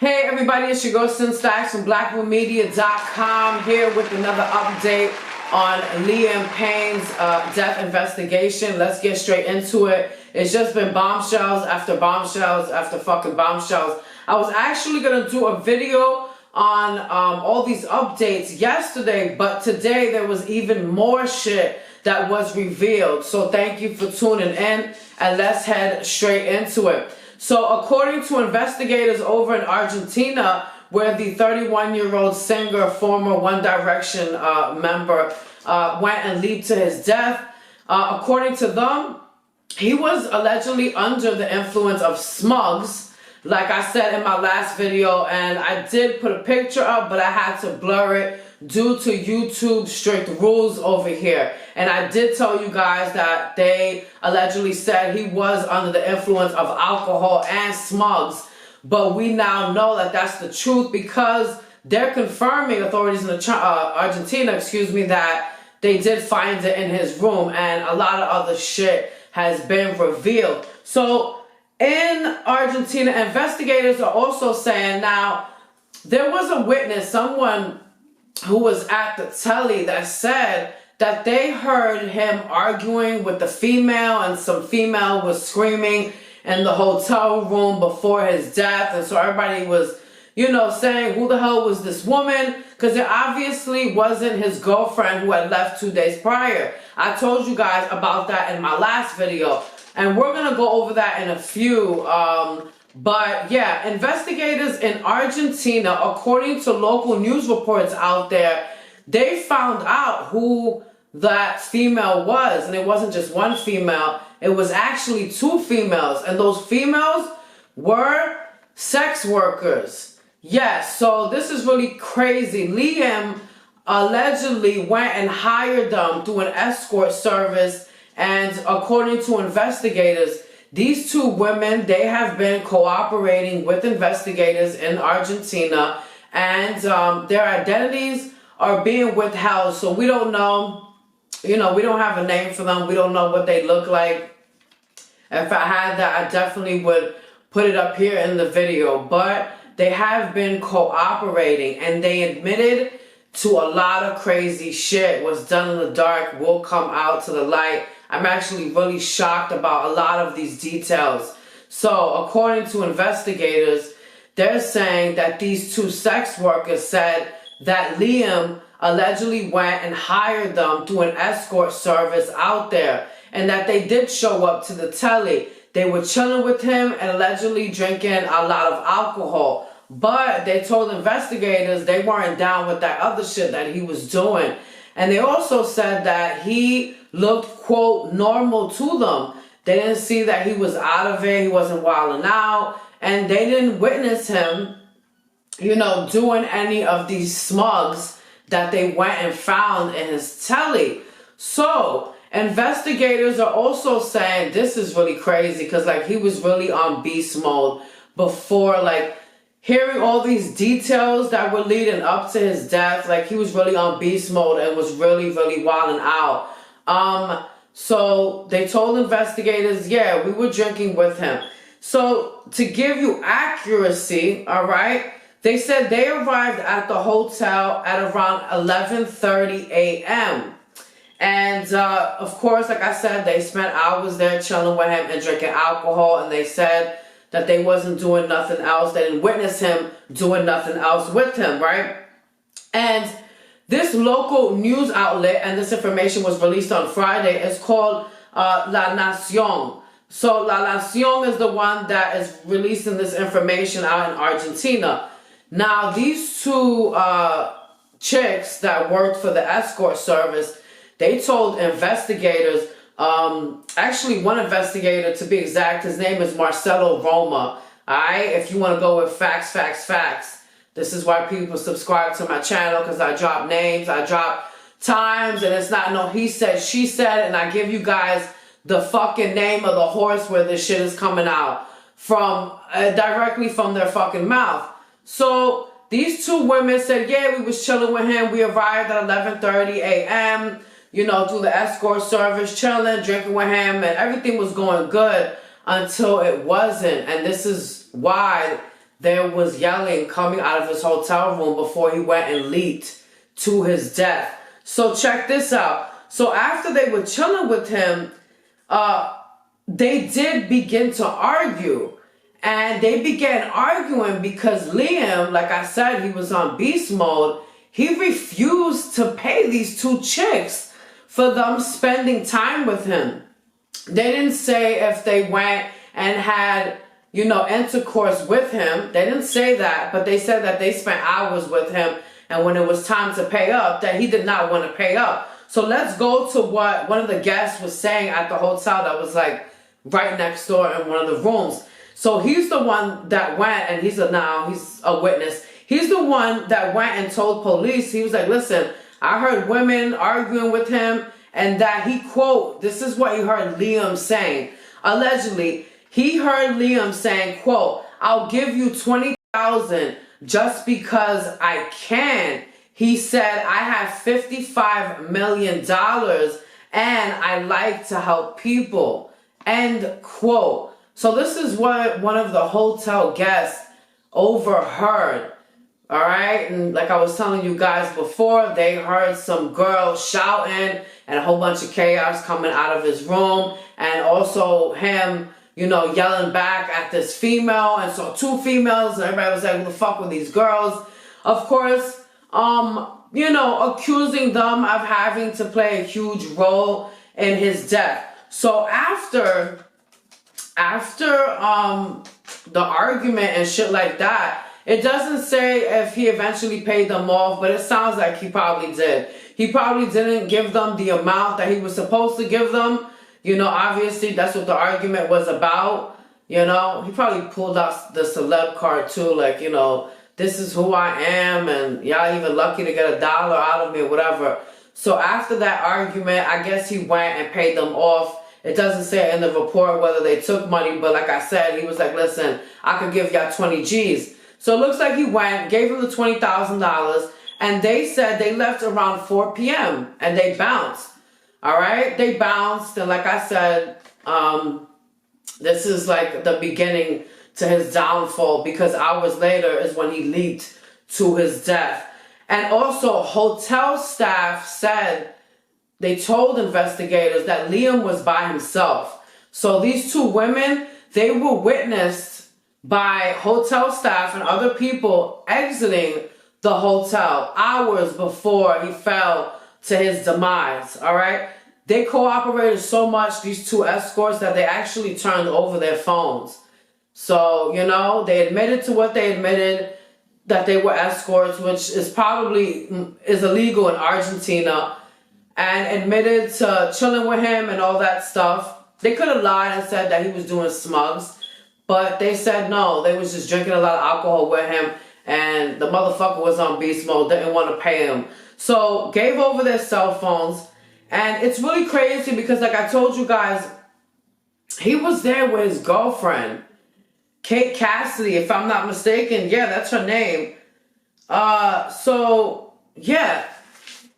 Hey everybody, it's your girl Sin Stacks from blackwoodmedia.com here with another update on Liam Payne's death investigation. Let's get straight into it. It's just been bombshells after bombshells after fucking bombshells. I was actually going to do a video on all these updates yesterday, but today there was even more shit that was revealed. So thank you for tuning in and let's head straight into it. So according to investigators over in Argentina, where the 31-year-old singer, former One Direction member, went and leaped to his death, according to them, he was allegedly under the influence of smugs, like I said in my last video, and I did put a picture up, but I had to blur it due to YouTube strict rules over here. And I did tell you guys that they allegedly said he was under the influence of alcohol and smugs, but we now know that that's the truth because they're confirming, authorities in Argentina, that they did find it in his room, and a lot of other shit has been revealed. So in Argentina, investigators are also saying now there was a witness, someone who was at the telly, that said that they heard him arguing with the female, and some female was screaming in the hotel room before his death. And so everybody was, saying, who the hell was this woman? Because it obviously wasn't his girlfriend who had left 2 days prior. I told you guys about that in my last video, and we're going to go over that in a few. But yeah, investigators in Argentina, according to local news reports out there, they found out who that female was. And it wasn't just one female, it was actually two females. And those females were sex workers. Yes, so this is really crazy. Liam allegedly went and hired them through an escort service. And according to investigators, these two women, they have been cooperating with investigators in Argentina, and their identities are being withheld. So we don't know, we don't have a name for them. We don't know what they look like. If I had that, I definitely would put it up here in the video. But they have been cooperating, and they admitted to a lot of crazy shit. What's done in the dark will come out to the light. I'm actually really shocked about a lot of these details. So according to investigators, they're saying that these two sex workers said that Liam allegedly went and hired them through an escort service out there, and that they did show up to the telly. They were chilling with him and allegedly drinking a lot of alcohol. But they told investigators they weren't down with that other shit that he was doing. And they also said that he looked, quote, normal to them. They didn't see that he was out of it. He wasn't wilding out. And they didn't witness him, doing any of these smugs that they went and found in his telly. So investigators are also saying this is really crazy because, he was really on beast mode before, hearing all these details that were leading up to his death. He was really on beast mode and was really, really wilding out. So they told investigators, yeah, we were drinking with him. So to give you accuracy, all right, they said they arrived at the hotel at around 11:30 a.m. And of course, like I said, they spent hours there chilling with him and drinking alcohol. And they said that they wasn't doing nothing else. They didn't witness him doing nothing else with him, right? And this local news outlet, and this information was released on Friday, is called La Nación. So La Nación is the one that is releasing this information out in Argentina. Now, these two chicks that worked for the escort service, they told investigators, actually one investigator to be exact, his name is Marcelo Roma. Alright, if you want to go with facts. This is why people subscribe to my channel, because I drop names, I drop times, and it's not no he said, she said, and I give you guys the fucking name of the horse where this shit is coming out from, directly from their fucking mouth. So these two women said, yeah, we was chilling with him. We arrived at 11:30 a.m., through the escort service, chilling, drinking with him, and everything was going good until it wasn't. And this is why there was yelling coming out of his hotel room before he went and leaped to his death. So check this out. So after they were chilling with him, they did begin to argue. And they began arguing because Liam, like I said, he was on beast mode. He refused to pay these two chicks for them spending time with him. They didn't say if they went and had, intercourse with him. They didn't say that, but they said that they spent hours with him. And when it was time to pay up, that he did not want to pay up. So let's go to what one of the guests was saying at the hotel that was like right next door in one of the rooms. So he's the one that went, and he's a witness. He's the one that went and told police. He was like, listen, I heard women arguing with him, and that he, quote, this is what he heard Liam saying. Allegedly, he heard Liam saying, quote, I'll give you $20,000 just because I can. He said, I have $55 million and I like to help people. End quote. So this is what one of the hotel guests overheard. All right. And like I was telling you guys before, they heard some girl shouting and a whole bunch of chaos coming out of his room. And also him, yelling back at this female. And so two females, and everybody was like, who the fuck were these girls? Of course, accusing them of having to play a huge role in his death. So after the argument and shit like that, it doesn't say if he eventually paid them off, but it sounds like he probably did. He probably didn't give them the amount that he was supposed to give them. Obviously that's what the argument was about. He probably pulled out the celeb card too, like, this is who I am, and y'all even lucky to get $1 out of me or whatever. So after that argument, I guess he went and paid them off. It doesn't say in the report whether they took money, but like I said, he was like, listen, I could give y'all 20 G's. So it looks like he went, gave him the $20,000, and they said they left around 4 p.m. and they bounced. All right? They bounced, and like I said, this is like the beginning to his downfall, because hours later is when he leaped to his death. And also, hotel staff said, they told investigators that Liam was by himself. So these two women, they were witnessed by hotel staff and other people exiting the hotel hours before he fell to his demise, all right? They cooperated so much, these two escorts, that they actually turned over their phones. So, they admitted to what they admitted, that they were escorts, which is illegal in Argentina, and admitted to chilling with him and all that stuff. They could have lied and said that he was doing smugs, but they said no, they was just drinking a lot of alcohol with him, and the motherfucker was on beast mode, didn't want to pay him. So, gave over their cell phones, and it's really crazy because, like I told you guys, he was there with his girlfriend, Kate Cassidy, if I'm not mistaken. Yeah, that's her name.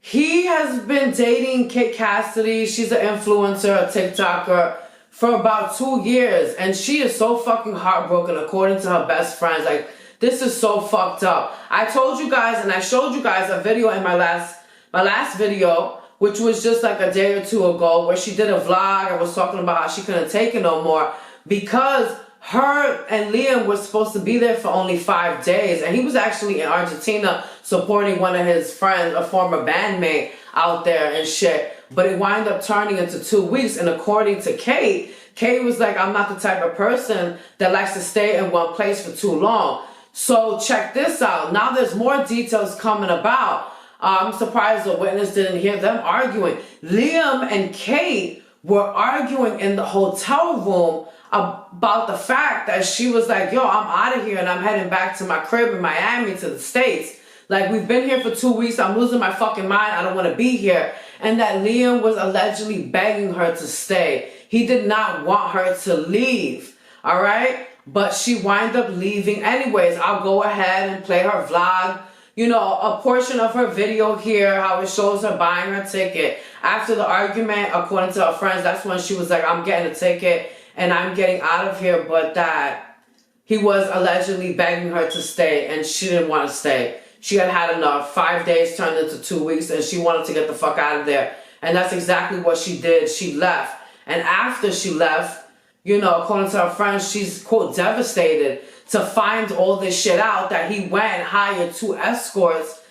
He has been dating Kate Cassidy. She's an influencer, a TikToker, for about 2 years. And she is so fucking heartbroken, according to her best friends. Like, this is so fucked up. I told you guys, and I showed you guys a video in my last video, which was just like a day or two ago, where she did a vlog and was talking about how she couldn't take it no more, because her and Liam was supposed to be there for only 5 days. And he was actually in Argentina supporting one of his friends, a former bandmate out there and shit. But it wound up turning into 2 weeks. And according to Kate, Kate was like, I'm not the type of person that likes to stay in one place for too long. So check this out. Now there's more details coming about. I'm surprised the witness didn't hear them arguing. Liam and Kate were arguing in the hotel room about the fact that she was like, yo, I'm out of here and I'm heading back to my crib in Miami, to the States. Like, we've been here for 2 weeks. I'm losing my fucking mind. I don't want to be here. And that Liam was allegedly begging her to stay. He did not want her to leave. All right? But she wound up leaving anyways. I'll go ahead and play her vlog. A portion of her video here, how it shows her buying her ticket. After the argument, according to her friends, that's when she was like, I'm getting a ticket and I'm getting out of here. But that he was allegedly begging her to stay, and she didn't want to stay. She had had enough. 5 days turned into 2 weeks, and she wanted to get the fuck out of there. And that's exactly what she did. She left. And after she left, you know, according to her friends, she's, quote, devastated to find all this shit out, that he went and hired 2 escorts.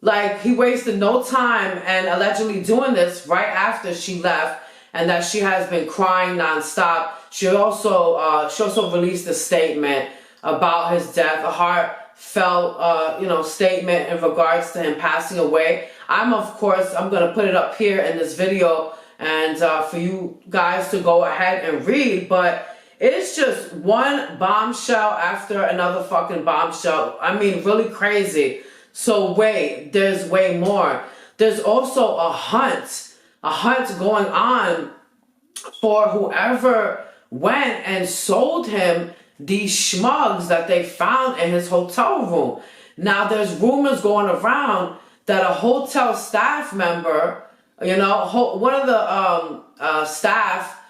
Like, he wasted no time and allegedly doing this right after she left, and that she has been crying nonstop. She also released a statement about his death, a heartfelt, you know, statement in regards to him passing away. I'm going to put it up here in this video, and for you guys to go ahead and read, but it's just one bombshell after another fucking bombshell. I mean, really crazy. So wait, there's way more. There's also a hunt going on for whoever went and sold him these schmugs that they found in his hotel room. Now, there's rumors going around that a hotel staff member, you know, one of the staff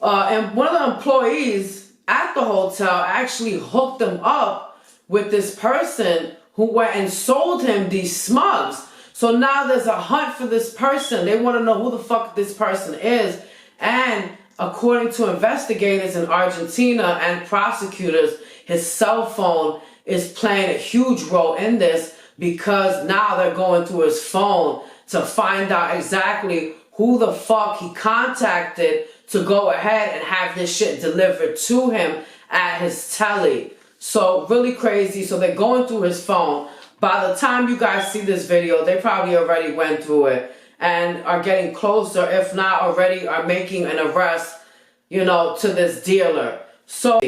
and one of the employees at the hotel actually hooked them up with this person who went and sold him these smugs. So now there's a hunt for this person. They want to know who the fuck this person is. And according to investigators in Argentina and prosecutors, his cell phone is playing a huge role in this, because now they're going through his phone to find out exactly who the fuck he contacted to go ahead and have this shit delivered to him at his telly. So really crazy. So they're going through his phone. By the time you guys see this video, they probably already went through it and are getting closer, if not already are making an arrest, you know, to this dealer. So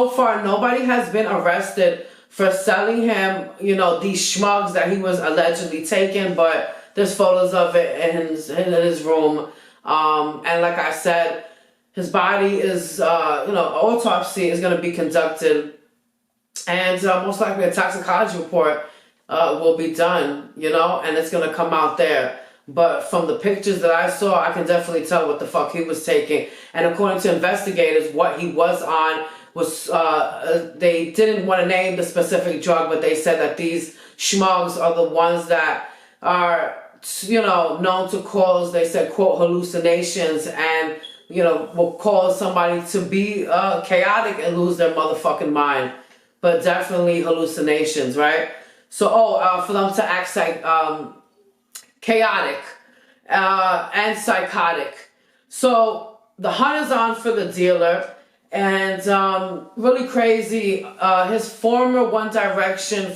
far, nobody has been arrested for selling him, you know, these schmugs that he was allegedly taking, but there's photos of it in his room. And like I said, his body is, you know, autopsy is going to be conducted, and most likely a toxicology report will be done, you know, and it's going to come out there. But from the pictures that I saw, I can definitely tell what the fuck he was taking. And according to investigators, what he was on was, they didn't want to name the specific drug, but they said that these schmugs are the ones that are, you know, known to cause, they said, quote, hallucinations, and, you know, will cause somebody to be chaotic and lose their motherfucking mind. But definitely hallucinations, right? So, for them to act like chaotic and psychotic. So the hunt is on for the dealer, and really crazy. His former One Direction,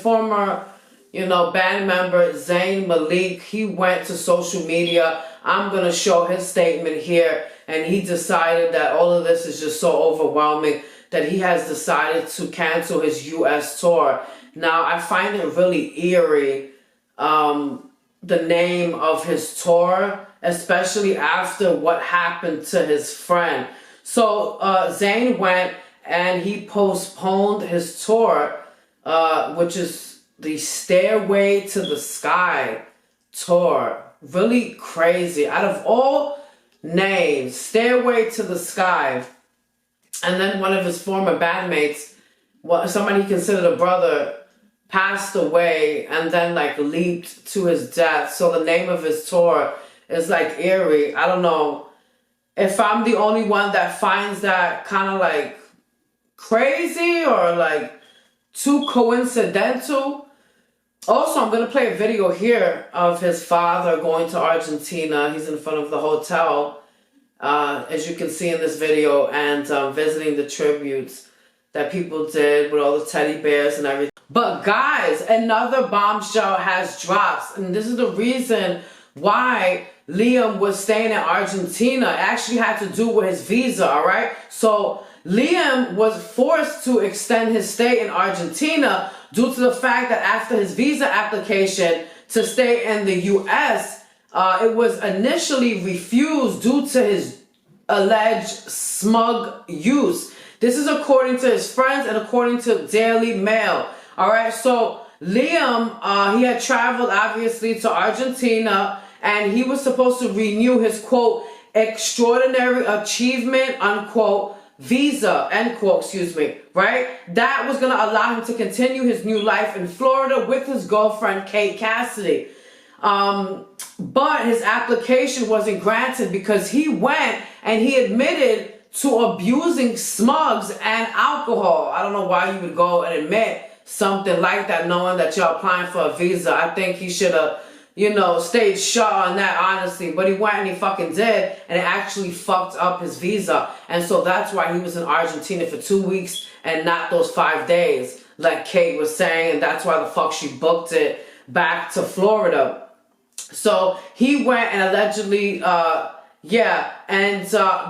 you know, band member Zayn Malik, he went to social media. I'm going to show his statement here, and he decided that all of this is just so overwhelming that he has decided to cancel his U.S. tour. Now, I find it really eerie, the name of his tour, especially after what happened to his friend. So Zayn went and he postponed his tour, which is the Stairway to the Sky tour. Really crazy. Out of all names, Stairway to the Sky. And then one of his former bandmates, somebody he considered a brother, passed away and then like leaped to his death. So the name of his tour is like eerie. I don't know if I'm the only one that finds that kind of like crazy or like too coincidental. Also, I'm going to play a video here of his father going to Argentina. He's in front of the hotel, as you can see in this video, and visiting the tributes that people did with all the teddy bears and everything. But guys, another bombshell has dropped, and this is the reason why Liam was staying in Argentina. It actually had to do with his visa, all right? So Liam was forced to extend his stay in Argentina due to the fact that after his visa application to stay in the U.S., it was initially refused due to his alleged smug use. This is according to his friends and according to Daily Mail. All right, so Liam, he had traveled obviously to Argentina, and he was supposed to renew his, quote, extraordinary achievement, unquote, visa, end quote, excuse me, right? That was gonna allow him to continue his new life in Florida with his girlfriend, Kate Cassidy. But his application wasn't granted because he went and he admitted to abusing Smugs and alcohol. I don't know why you would go and admit something like that knowing that you're applying for a visa. I think he should have, stayed shut on that, honestly. But he went and he fucking did, and it actually fucked up his visa. And so that's why he was in Argentina for 2 weeks and not those 5 days, like Kate was saying, and that's why the fuck she booked it back to Florida. So he went and allegedly,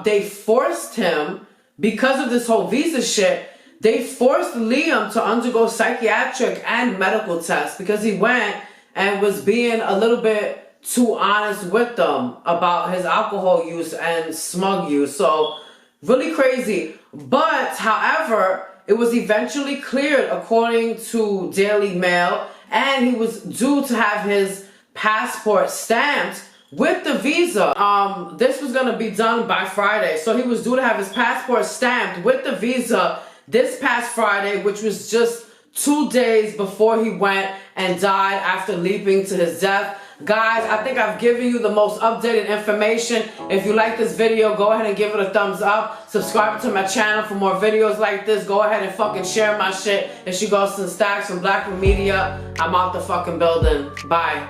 they forced him, because of this whole visa shit, they forced Liam to undergo psychiatric and medical tests because he went and was being a little bit too honest with them about his alcohol use and smug use. So really crazy. But however, it was eventually cleared according to Daily Mail, and he was due to have his passport stamped with the visa. This was gonna be done by Friday. So he was due to have his passport stamped with the visa this past Friday, which was just 2 days before he went and died after leaping to his death. Guys, I think I've given you the most updated information. If you like this video, go ahead and give it a thumbs up. Subscribe to my channel for more videos like this. Go ahead and fucking share my shit. It's your girl Stacks from Black Room Media. I'm out the fucking building. Bye.